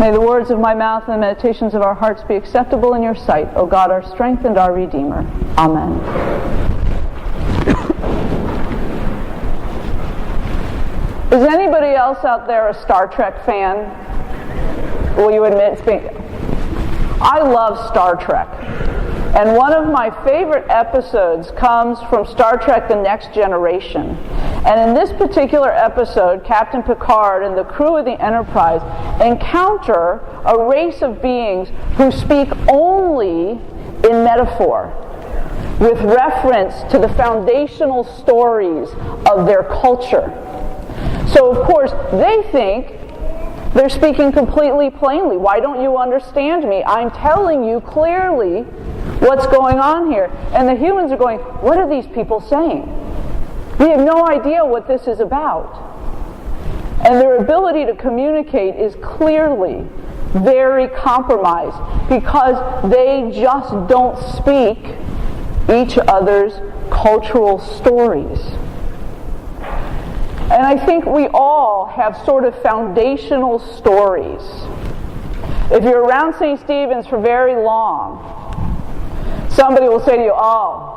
May the words of my mouth and the meditations of our hearts be acceptable in your sight, O God, our strength and our Redeemer. Amen. Is anybody else out there a Star Trek fan? Will you admit I love Star Trek. And one of my favorite episodes comes from Star Trek The Next Generation. And in this particular episode, Captain Picard and the crew of the Enterprise encounter a race of beings who speak only in metaphor, with reference to the foundational stories of their culture. So, of course, they think they're speaking completely plainly. Why don't you understand me? I'm telling you clearly what's going on here. And the humans are going, what are these people saying? We have no idea what this is about. And their ability to communicate is clearly very compromised because they just don't speak each other's cultural stories. And I think we all have sort of foundational stories. If you're around St. Stephen's for very long, somebody will say to you, oh,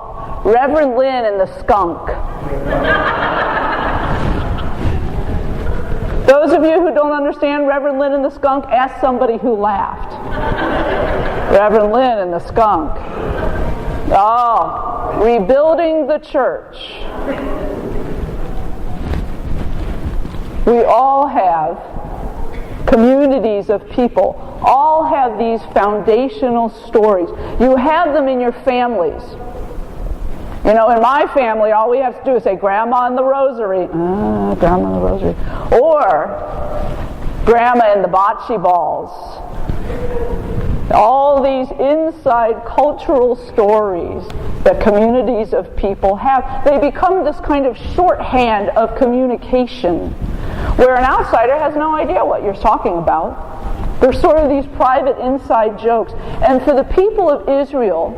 Reverend Lynn and the skunk. Those of you who don't understand Reverend Lynn and the skunk, ask somebody who laughed. Reverend Lynn and the skunk. Oh, rebuilding the church. We all have communities of people, all have these foundational stories. You have them in your families. You know, in my family, all we have to do is say, Grandma and the Rosary. Grandma and the Rosary. Or, Grandma and the bocce balls. All these inside cultural stories that communities of people have, they become this kind of shorthand of communication where an outsider has no idea what you're talking about. They're sort of these private inside jokes. And for the people of Israel,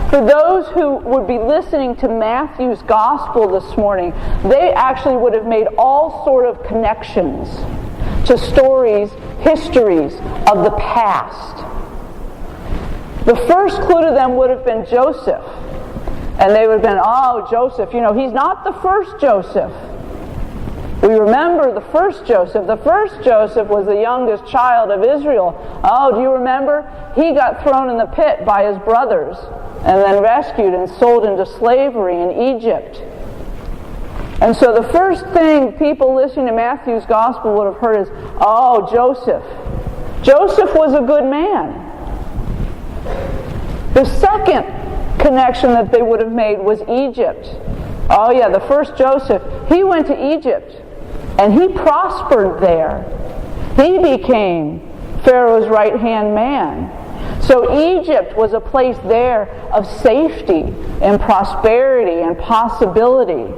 for those who would be listening to Matthew's gospel this morning, they actually would have made all sort of connections to stories, histories of the past. The first clue to them would have been Joseph. And they would have been, oh, Joseph, you know, he's not the first Joseph. We remember the first Joseph. The first Joseph was the youngest child of Israel. Oh, do you remember? He got thrown in the pit by his brothers and then rescued and sold into slavery in Egypt. And so the first thing people listening to Matthew's gospel would have heard is, oh, Joseph. Joseph was a good man. The second connection that they would have made was Egypt. Oh yeah, the first Joseph, he went to Egypt and he prospered there. He became Pharaoh's right-hand man. So Egypt was a place there of safety and prosperity and possibility.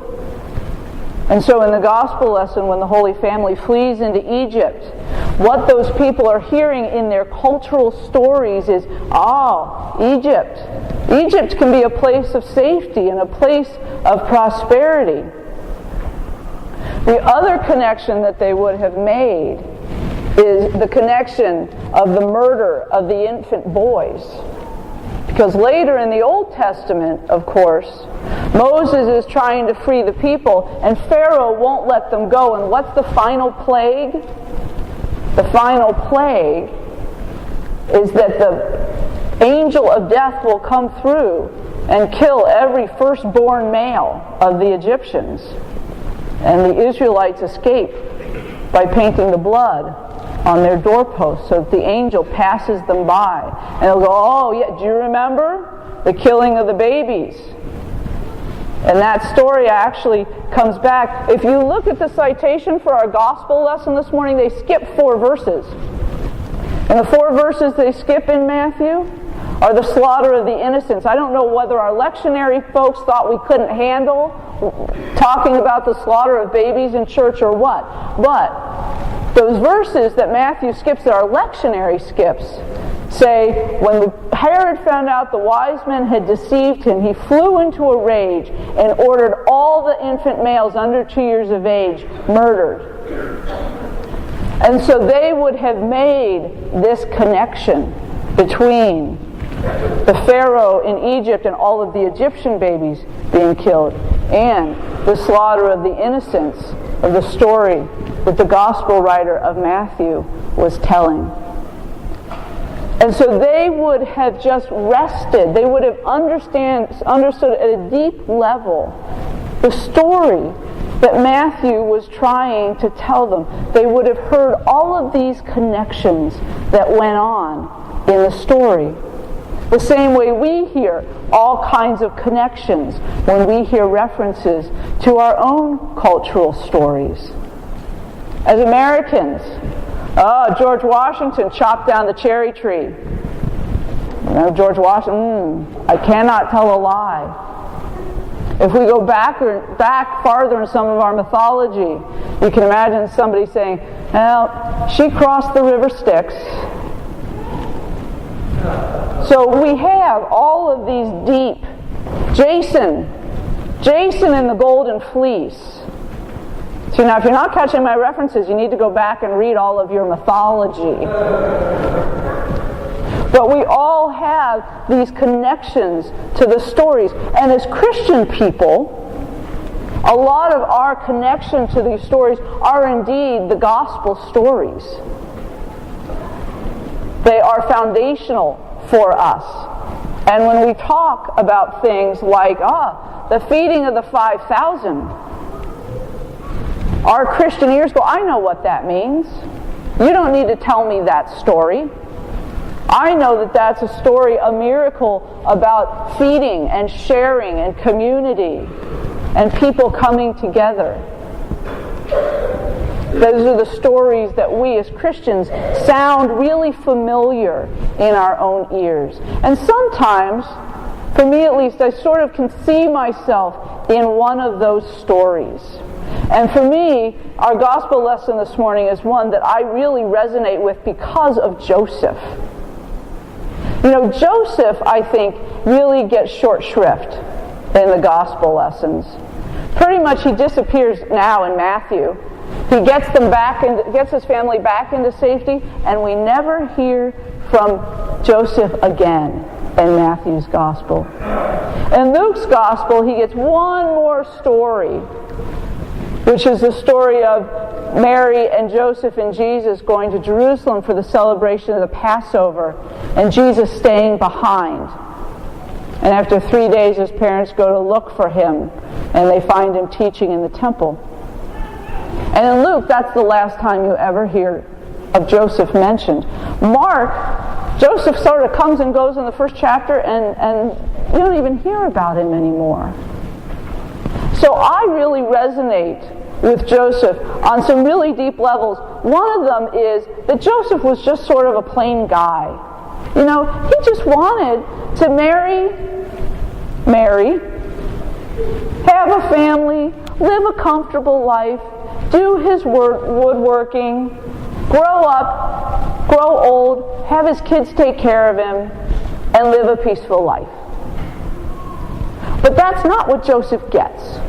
And so in the gospel lesson, when the Holy Family flees into Egypt, what those people are hearing in their cultural stories is, oh, Egypt. Egypt can be a place of safety and a place of prosperity. The other connection that they would have made is the connection of the murder of the infant boys. Because later in the Old Testament, of course, Moses is trying to free the people, and Pharaoh won't let them go. And what's the final plague? The final plague is that the angel of death will come through and kill every firstborn male of the Egyptians. And the Israelites escape by painting the blood on their doorposts so that the angel passes them by. And they'll go, oh, yeah, do you remember the killing of the babies? And that story actually comes back. If you look at the citation for our gospel lesson this morning, they skip 4 verses. And the 4 verses they skip in Matthew are the slaughter of the innocents. I don't know whether our lectionary folks thought we couldn't handle talking about the slaughter of babies in church or what. But those verses that Matthew skips, that our lectionary skips, say, when Herod found out the wise men had deceived him, he flew into a rage and ordered all the infant males under 2 years of age murdered. And so they would have made this connection between the Pharaoh in Egypt and all of the Egyptian babies being killed and the slaughter of the innocents of the story that the gospel writer of Matthew was telling. And so they would have just rested. They would have understood at a deep level the story that Matthew was trying to tell them. They would have heard all of these connections that went on in the story. The same way we hear all kinds of connections when we hear references to our own cultural stories. As Americans, George Washington chopped down the cherry tree. You know, George Washington, I cannot tell a lie. If we go back farther in some of our mythology, you can imagine somebody saying, well, she crossed the river Styx. So we have all of these deep, Jason in the Golden Fleece. So now if you're not catching my references, you need to go back and read all of your mythology. But we all have these connections to the stories. And as Christian people, a lot of our connection to these stories are indeed the gospel stories. They are foundational for us. And when we talk about things like, the feeding of the 5,000, our Christian ears go, I know what that means. You don't need to tell me that story. I know that that's a story, a miracle about feeding and sharing and community and people coming together. Those are the stories that we as Christians sound really familiar in our own ears. And sometimes, for me at least, I sort of can see myself in one of those stories. And for me, our gospel lesson this morning is one that I really resonate with because of Joseph. You know, Joseph, I think, really gets short shrift in the gospel lessons. Pretty much he disappears now in Matthew. He gets his family back into safety, and we never hear from Joseph again in Matthew's gospel. In Luke's gospel, he gets one more story, which is the story of Mary and Joseph and Jesus going to Jerusalem for the celebration of the Passover, and Jesus staying behind. And after 3 days, his parents go to look for him, and they find him teaching in the temple. And in Luke, that's the last time you ever hear of Joseph mentioned. Mark, Joseph sort of comes and goes in the first chapter, and you don't even hear about him anymore. So I really resonate with Joseph on some really deep levels. One of them is that Joseph was just sort of a plain guy. You know, he just wanted to marry Mary, have a family, live a comfortable life, do his woodworking, grow up, grow old, have his kids take care of him, and live a peaceful life. But that's not what Joseph gets.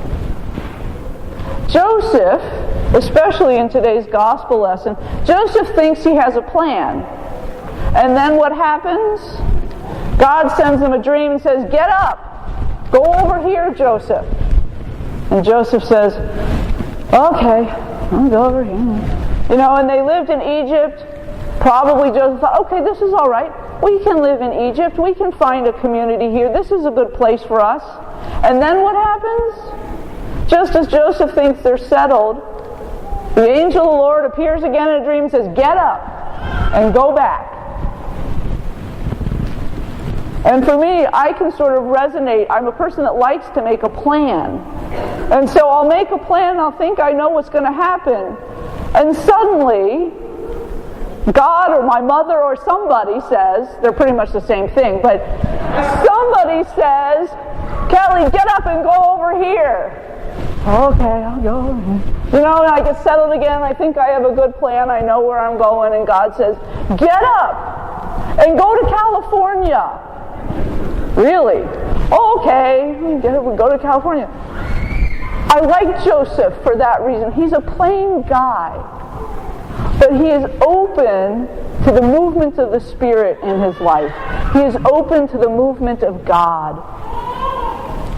Joseph, especially in today's gospel lesson, Joseph thinks he has a plan. And then what happens? God sends him a dream and says, get up, go over here, Joseph. And Joseph says, okay, I'll go over here. You know, and they lived in Egypt. Probably Joseph thought, okay, this is all right. We can live in Egypt. We can find a community here. This is a good place for us. And then what happens? Just as Joseph thinks they're settled, the angel of the Lord appears again in a dream and says, get up and go back. And for me, I can sort of resonate. I'm a person that likes to make a plan. And so I'll make a plan and I'll think I know what's going to happen. And suddenly, God or my mother or somebody says, they're pretty much the same thing, but somebody says, Kelly, get up and go over here. Okay, I'll go over here. You know, and I get settled again. I think I have a good plan. I know where I'm going. And God says, get up and go to California. Really? Okay, we go to California. I like Joseph for that reason. He's a plain guy. but he is open to the movement of the Spirit in his life. He is open to the movement of God.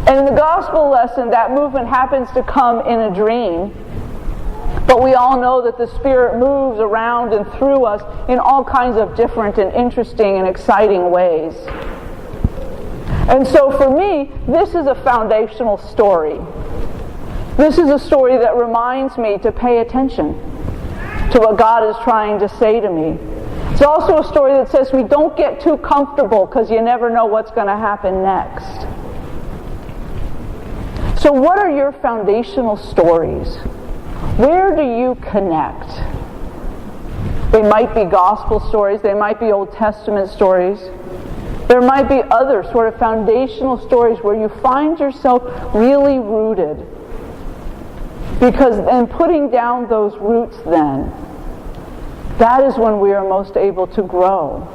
And in the gospel lesson, that movement happens to come in a dream. But we all know that the Spirit moves around and through us in all kinds of different and interesting and exciting ways. And so for me, this is a foundational story. This is a story that reminds me to pay attention to what God is trying to say to me. It's also a story that says we don't get too comfortable because you never know what's going to happen next. So what are your foundational stories? Where do you connect? They might be gospel stories, they might be Old Testament stories. There might be other sort of foundational stories where you find yourself really rooted. Because in putting down those roots then, that is when we are most able to grow.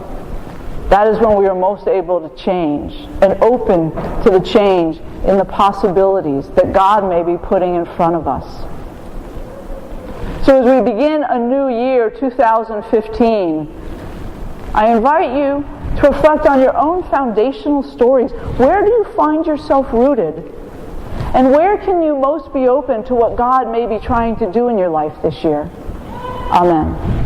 That is when we are most able to change and open to the change in the possibilities that God may be putting in front of us. So as we begin a new year, 2015, I invite you to reflect on your own foundational stories. Where do you find yourself rooted? And where can you most be open to what God may be trying to do in your life this year? Amen.